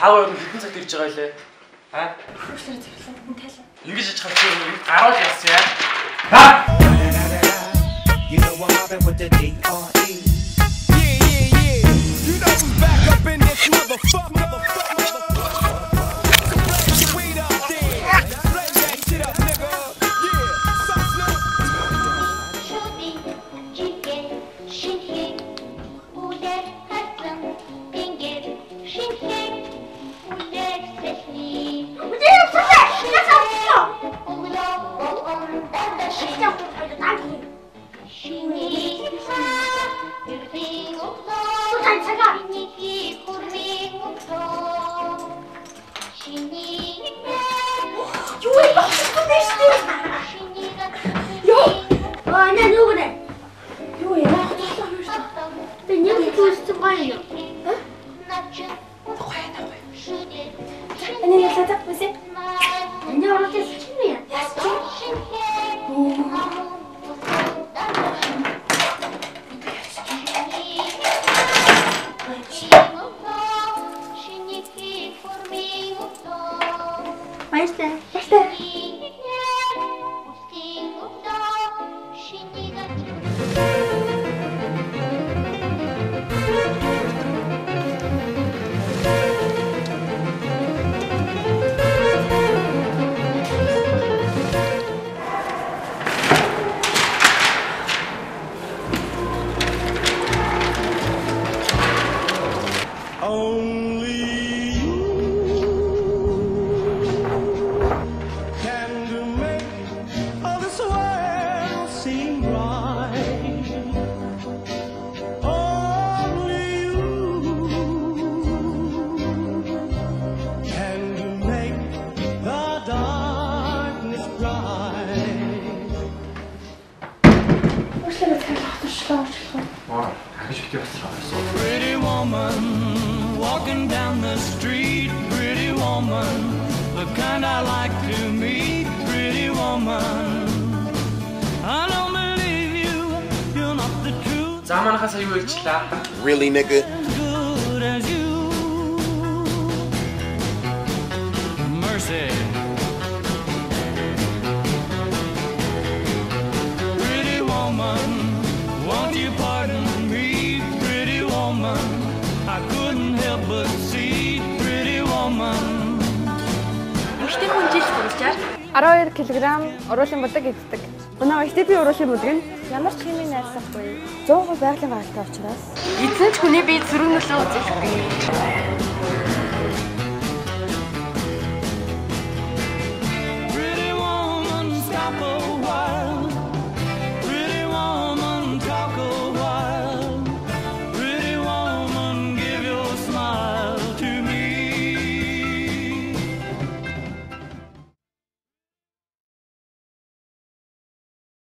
5 2 хэдэн цагт ирж байгаа лээ? Аа? Хөөшлөр зөвлөсөн бүгд тайлаа. Ингэж ич хавчаа гараад яасан яа? You know I'm mobbing with the DRE. Yeah. You know who's back up in this motherfucker. Pretty woman walking down the street, pretty woman, the kind I like to meet, pretty woman. I don't believe you, you're not the truth. Заманахаас аюу илчлээ. Really, nigga? Good as you. Mercy. Pretty woman, won't you pardon me, pretty woman? I couldn't help but see, pretty woman. Ихтэй хүн жил бүрчээр 12 кг уруулын будаг иддэг. Өнөө степи уруулын будаг нь ямар ч хэмээн найрсахгүй 100% байгалийн гаралтай учраас эзэн ч хүний бие зүрх нөлөө үзүүлдэг.